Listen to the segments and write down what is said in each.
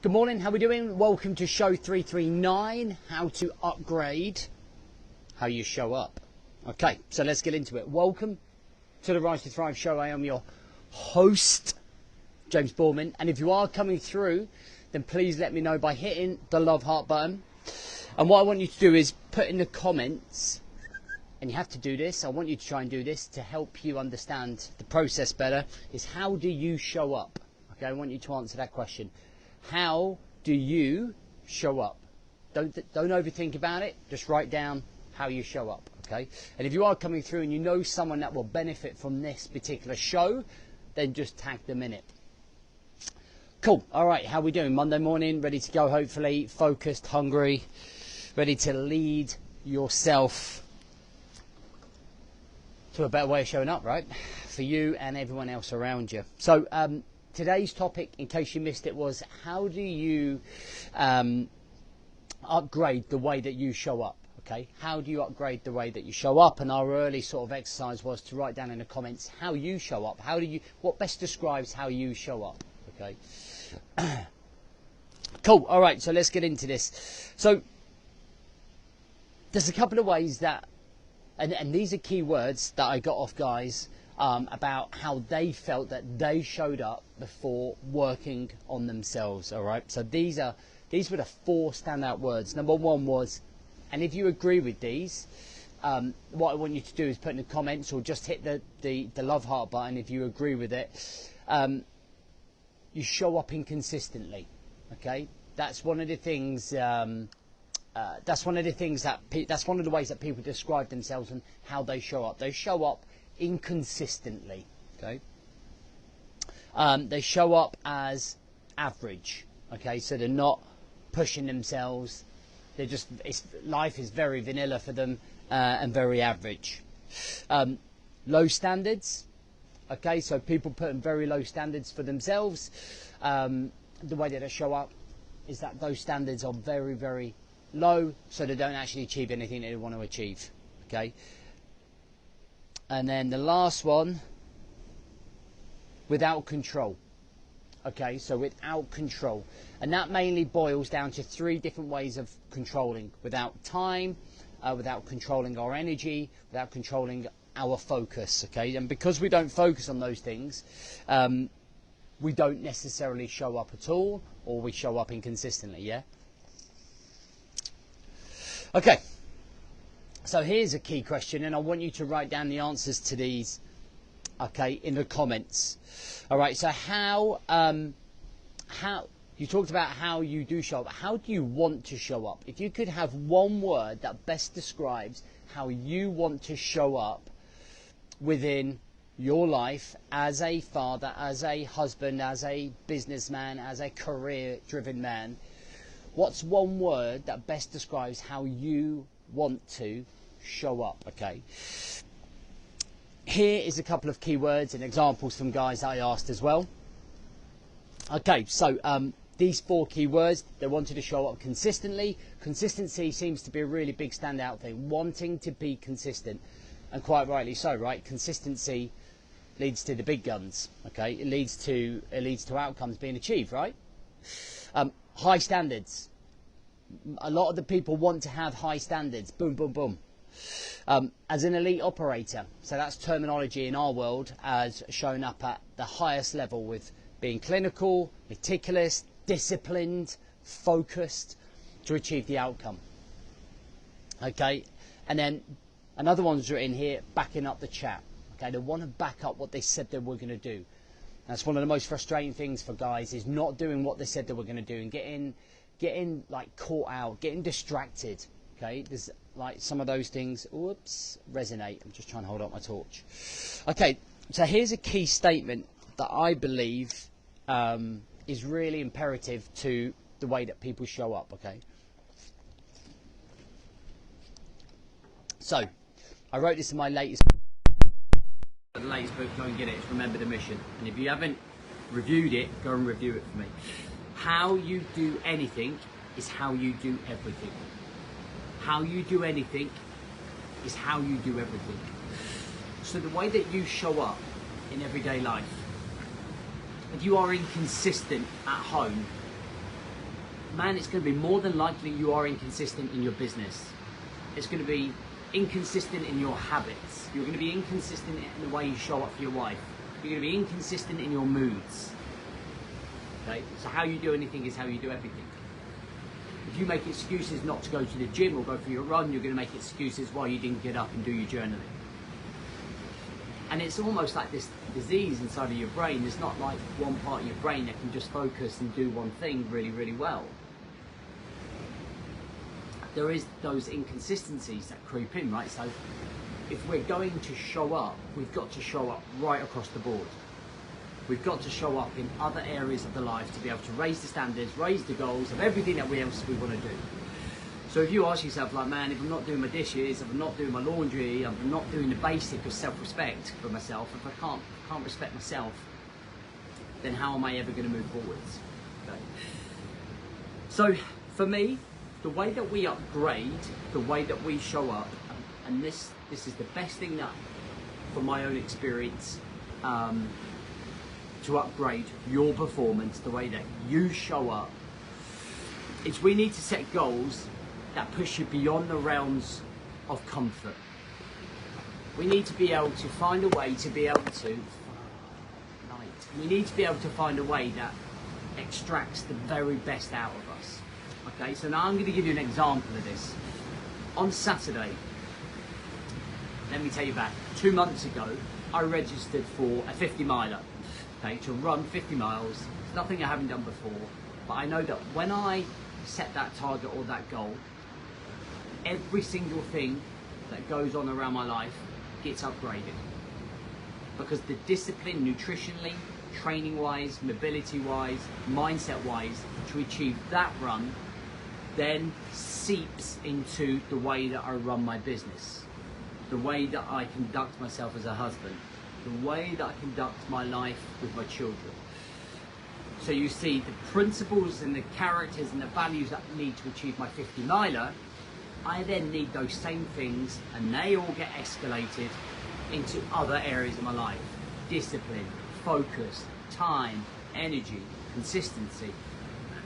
Good morning, how we doing? Welcome to show 339, how to upgrade how you show up. Okay, so let's get into it. Welcome to the Rise to Thrive show. I am your host, James Boorman. And if you are coming through, then please let me know by hitting the love heart button. And what I want you to do is put in the comments, and you have to do this, I want you to try and do this to help you understand the process better, is how do you show up? Okay, I want you to answer that question. How do you show up? Don't overthink about it. Just write down how you show up, okay? And if you are coming through and you know someone that will benefit from this particular show, then just tag them in it. Cool. All right, how we doing? Monday morning, ready to go, hopefully, focused, hungry, ready to lead yourself to a better way of showing up, right? For you and everyone else around you. So, today's topic, in case you missed it, was how do you upgrade the way that you show up, okay? How do you upgrade the way that you show up? And our early sort of exercise was to write down in the comments how you show up. What best describes how you show up, okay? Cool, all right, so let's get into this. So there's a couple of ways that, and these are key words that I got off guys, about how they felt that they showed up before working on themselves. All right, so these were the four standout words. Number one was, and if you agree with these, what I want you to do is put in the comments or just hit the love heart button if you agree with it. You show up inconsistently. Okay, that's one of the things. That's one of the ways that people describe themselves and how they show up. They show up inconsistently, okay? They show up as average, okay? So they're not pushing themselves. They're just, life is very vanilla for them and very average. Low standards, okay? So people putting very low standards for themselves. The way that they show up is that those standards are very, very low, so they don't actually achieve anything they want to achieve, okay? And then the last one, without control. Okay, so without control. And that mainly boils down to three different ways of controlling. Without time, without controlling our energy, without controlling our focus. Okay, and because we don't focus on those things, we don't necessarily show up at all, or we show up inconsistently, yeah? Okay. So here's a key question, and I want you to write down the answers to these, okay, in the comments. All right, so how you talked about how you do show up. How do you want to show up? If you could have one word that best describes how you want to show up within your life as a father, as a husband, as a businessman, as a career-driven man, what's one word that best describes how you want to show up, okay? Here is a couple of keywords and examples from guys that I asked as well. Okay, so these four keywords, they wanted to show up consistently. Consistency seems to be a really big standout thing, wanting to be consistent, and quite rightly so, right? Consistency leads to the big guns, okay? It leads to outcomes being achieved, right? High standards. A lot of the people want to have high standards. Boom, boom, boom. As an elite operator, so that's terminology in our world as showing up at the highest level with being clinical, meticulous, disciplined, focused to achieve the outcome. Okay, and then another one's written here, backing up the chat. Okay, they want to back up what they said they were going to do. That's one of the most frustrating things for guys, is not doing what they said they were going to do and getting like caught out, getting distracted. Okay, there's like some of those things, whoops, resonate. I'm just trying to hold up my torch. Okay, so here's a key statement that I believe is really imperative to the way that people show up, okay? So, I wrote this in my latest book, go and get it, it's Remember the Mission. And if you haven't reviewed it, go and review it for me. How you do anything is how you do everything. How you do anything is how you do everything. So the way that you show up in everyday life, if you are inconsistent at home, man, it's going to be more than likely you are inconsistent in your business. It's going to be inconsistent in your habits. You're going to be inconsistent in the way you show up for your wife. You're going to be inconsistent in your moods. Okay? So how you do anything is how you do everything. If you make excuses not to go to the gym or go for your run, you're going to make excuses why you didn't get up and do your journaling. And it's almost like this disease inside of your brain. There's not like one part of your brain that can just focus and do one thing really, really well. There is those inconsistencies that creep in, right? So if we're going to show up, we've got to show up right across the board. We've got to show up in other areas of the life to be able to raise the standards, raise the goals of everything that we want to do. So if you ask yourself, like, man, if I'm not doing my dishes, if I'm not doing my laundry, if I'm not doing the basic of self-respect for myself, if I can't respect myself, then how am I ever going to move forwards? Okay. So for me, the way that we upgrade, the way that we show up, and this is the best thing that, from my own experience, to upgrade your performance, the way that you show up, is we need to set goals that push you beyond the realms of comfort. We need to be able to find a way to be able to, we need to be able to find a way that extracts the very best out of us. Okay, so now I'm going to give you an example of this. On Saturday, let me tell you back, 2 months ago, I registered for a 50 miler, okay, to run 50 miles. It's nothing I haven't done before, but I know that when I set that target or that goal, every single thing that goes on around my life gets upgraded. Because the discipline, nutritionally, training-wise, mobility-wise, mindset-wise, to achieve that run, then seeps into the way that I run my business, the way that I conduct myself as a husband, the way that I conduct my life with my children. So you see, the principles and the characters and the values that I need to achieve my 50 miler, I then need those same things, and they all get escalated into other areas of my life. Discipline, focus, time, energy, consistency.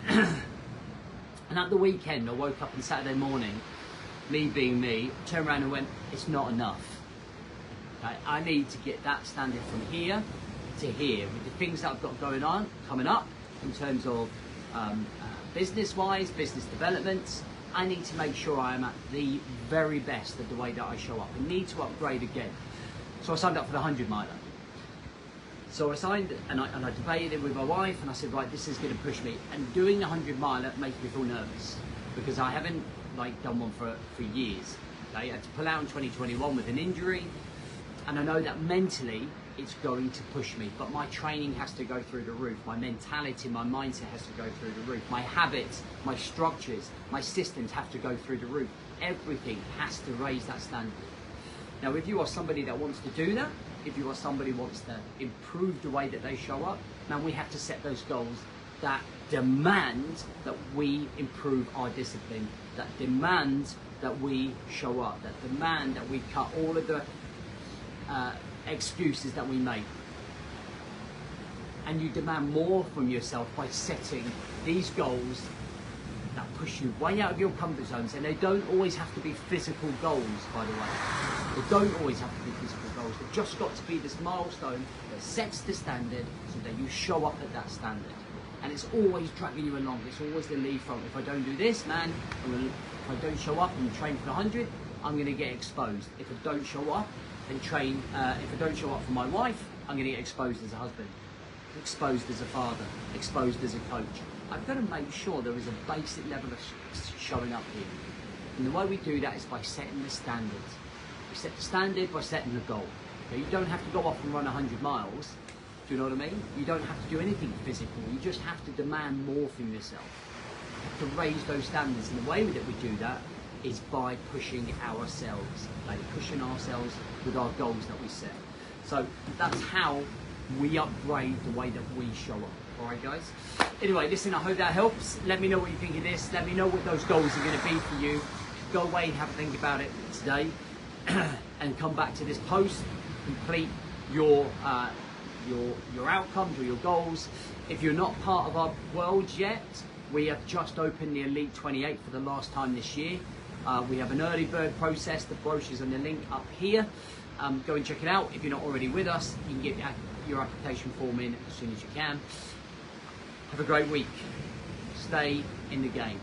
And at the weekend, I woke up on Saturday morning, me being me, turned around and went, it's not enough. Okay? I need to get that standard from here to here with the things that I've got going on, coming up in terms of business-wise, business development. I need to make sure I am at the very best of the way that I show up. I need to upgrade again. So I signed up for the 100 miler. So I signed, and I debated it with my wife, and I said, right, this is going to push me. And doing the 100 miler makes me feel nervous because I haven't done one for years. Okay? I had to pull out in 2021 with an injury, and I know that mentally it's going to push me, but my training has to go through the roof. My mentality, my mindset has to go through the roof. My habits, my structures, my systems have to go through the roof. Everything has to raise that standard. Now, if you are somebody that wants to do that, if you are somebody who wants to improve the way that they show up, now we have to set those goals that demand that we improve our discipline, that demand that we show up, that demand that we cut all of the excuses that we make. And you demand more from yourself by setting these goals that push you way out of your comfort zones. And they don't always have to be physical goals, by the way. They don't always have to be physical goals. They've just got to be this milestone that sets the standard so that you show up at that standard. And it's always dragging you along. It's always the lead from, if I don't do this, man, if I don't show up and train for the 100, I'm going to get exposed. If I don't show up and train, if I don't show up for my wife, I'm going to get exposed as a husband, exposed as a father, exposed as a coach. I've got to make sure there is a basic level of showing up here. And the way we do that is by setting the standards. We set the standard by setting the goal. Okay? You don't have to go off and run 100 miles. Do you know what I mean? You don't have to do anything physical. You just have to demand more from yourself. You have to raise those standards. And the way that we do that is by pushing ourselves. Like pushing ourselves with our goals that we set. So that's how we upgrade the way that we show up. Alright guys? Anyway, listen, I hope that helps. Let me know what you think of this. Let me know what those goals are going to be for you. Go away and have a think about it today. And come back to this post. Complete your outcomes or your goals. If you're not part of our world yet, We have just opened the Elite 28 for the last time this year. We have an early bird process. The brochure's on the link up here. Go and check it out. If you're not already with us, you can get your application form in as soon as you can. Have a great week. Stay in the game.